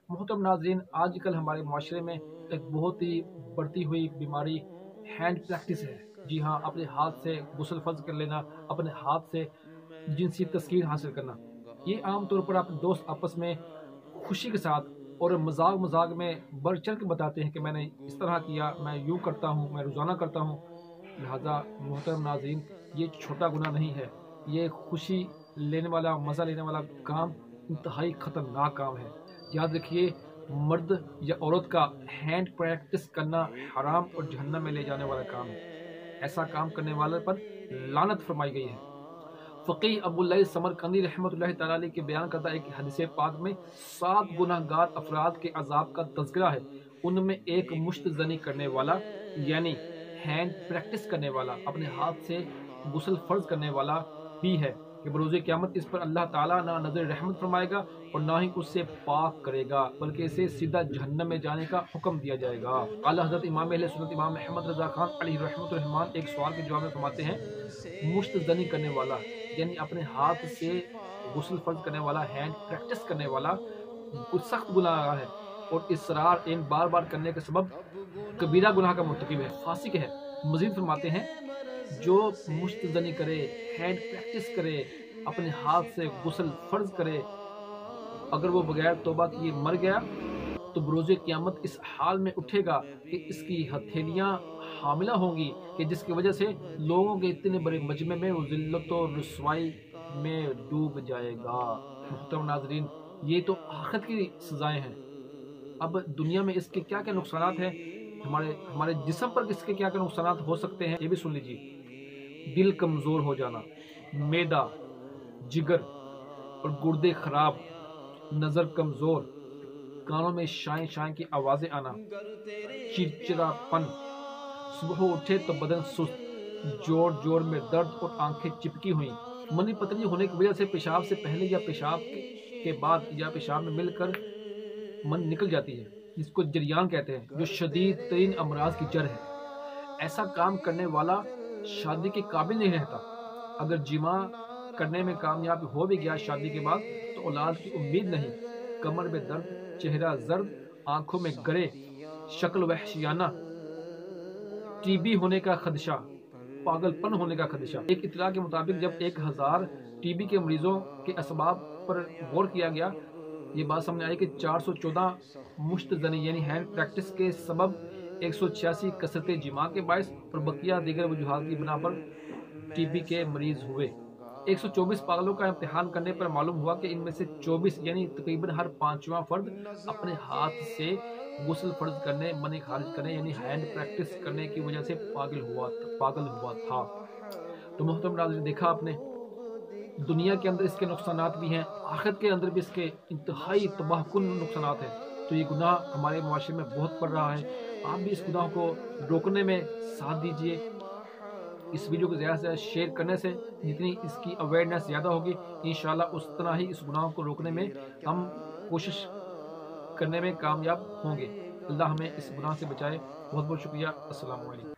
محترم ناظرین، آج کل ہمارے معاشرے میں ایک بہت ہی بڑھتی ہوئی بیماری ہینڈ پریکٹس ہے۔ جی ہاں، اپنے ہاتھ سے غسل فرض کر لینا، اپنے ہاتھ سے جنسی تسکین حاصل کرنا۔ یہ عام طور پر اپنے دوست آپس میں خوشی کے ساتھ اور مذاق مذاق میں بڑھ چڑھ کے بتاتے ہیں کہ میں نے اس طرح کیا، میں یوں کرتا ہوں، میں روزانہ کرتا ہوں۔ لہذا محترم ناظرین، یہ چھوٹا گناہ نہیں ہے، یہ خوشی لینے والا، مزہ لینے والا کام انتہائی خطرناک کام ہے۔ یاد رکھیے، مرد یا عورت کا ہینڈ پریکٹس کرنا حرام اور جہنم میں لے جانے والا کام ہے۔ ایسا کام کرنے والے پر لعنت فرمائی گئی ہے۔ فقیہ ابو الليث سمرقندی رحمۃ اللہ تعالیٰ علیہ کے بیان کرتا ہے کہ حدیث پاک میں 7 گناہ گار افراد کے عذاب کا تذکرہ ہے۔ ان میں ایک مشت زنی کرنے والا، یعنی ہینڈ پریکٹس کرنے والا، اپنے ہاتھ سے غسل فرض کرنے والا بھی ہے کہ بروز قیامت اس پر اللہ تعالیٰ نہ نظر رحمت فرمائے گا اور نہ ہی اس سے پاک کرے گا، بلکہ اسے سیدھا جہنم میں جانے کا حکم دیا جائے گا۔ اعلیٰ حضرت امام اہل سنت امام محمد رضا خان علیہ رحمۃ الرحمان ایک سوال کے جواب میں فرماتے ہیں، مشت زنی کرنے والا یعنی اپنے ہاتھ سے غسل فرض کرنے والا، ہینڈ پریکٹس کرنے والا کچھ سخت گناہ ہے اور اصرار بار بار کرنے کے سبب کبیرہ گناہ کا مرتکب ہے، فاسق ہے۔ مزید فرماتے ہیں، جو مشت زنی کرے، ہینڈ پریکٹس کرے، اپنے ہاتھ سے غسل فرض کرے، اگر وہ بغیر توبہ کیے مر گیا تو بروز قیامت اس حال میں اٹھے گا کہ اس کی ہتھیلیاں حاملہ ہوں گی، کہ جس کی وجہ سے لوگوں کے اتنے بڑے مجمع میں وہ ذلت و رسوائی میں ڈوب جائے گا۔ محترم ناظرین، یہ تو آخرت کی سزائیں ہیں۔ اب دنیا میں اس کے کیا کیا نقصانات ہیں، ہمارے جسم پر اس کے کیا کیا نقصانات ہو سکتے ہیں، یہ بھی سن لیجیے۔ دل کمزور ہو جانا، معدہ، جگر اور گردے خراب، نظر کمزور، کانوں میں شائیں شائیں کی آوازیں آنا، چڑچڑا پن، صبح اٹھے تو بدن سست، جوڑ جوڑ میں درد اور آنکھیں چپکی ہوئیں، منی پتلی ہونے کی وجہ سے پیشاب سے پہلے یا پیشاب کے بعد یا پیشاب میں مل کر من نکل جاتی ہے، جس کو جریان کہتے ہیں، جو شدید ترین امراض کی جڑ ہے۔ ایسا کام کرنے والا شادی کے قابل نہیں رہتا۔ اگر جمع کرنے میں کامیاب ہو بھی گیا شادی کے بعد تو اولاد کی امید نہیں، کمر میں درد، چہرہ زرد، آنکھوں میں گرے، شکل وحشیانہ، ٹی بی ہونے کا خدشہ، پاگل پن ہونے کا خدشہ۔ ایک اطلاع کے مطابق جب 1000 ٹی بی کے مریضوں کے اسباب پر غور کیا گیا، یہ بات سامنے آئی کہ 414 مشت زنی یعنی ہینڈ پریکٹس کے سبب، 186 کثرت جماع کے باعث اور بقیہ دیگر وجوہات کی بنا پر ٹی بی کے مریض ہوئے۔ 124 پاگلوں کا امتحان کرنے پر معلوم ہوا کہ ان میں سے 24 یعنی تقریباً ہر 5واں فرد اپنے ہاتھ سے غسل فرض کرنے، منی خارج کرنے یعنی ہینڈ پریکٹس کرنے کی وجہ سے پاگل ہوا تھا۔ تو محترم ناظرین، دیکھا آپ نے، دنیا کے اندر اس کے نقصانات بھی ہیں، آخرت کے اندر بھی اس کے انتہائی تباہ کن نقصانات ہیں۔ تو یہ گناہ ہمارے معاشرے میں بہت بڑھ رہا ہے۔ آپ بھی اس گناہ کو روکنے میں ساتھ دیجیے۔ اس ویڈیو کو زیادہ سے زیادہ شیئر کرنے سے جتنی اس کی اویئرنیس زیادہ ہوگی، انشاءاللہ اس طرح ہی اس گناہ کو روکنے میں ہم کوشش کرنے میں کامیاب ہوں گے۔ اللہ ہمیں اس گناہ سے بچائے۔ بہت بہت شکریہ۔ السلام علیکم۔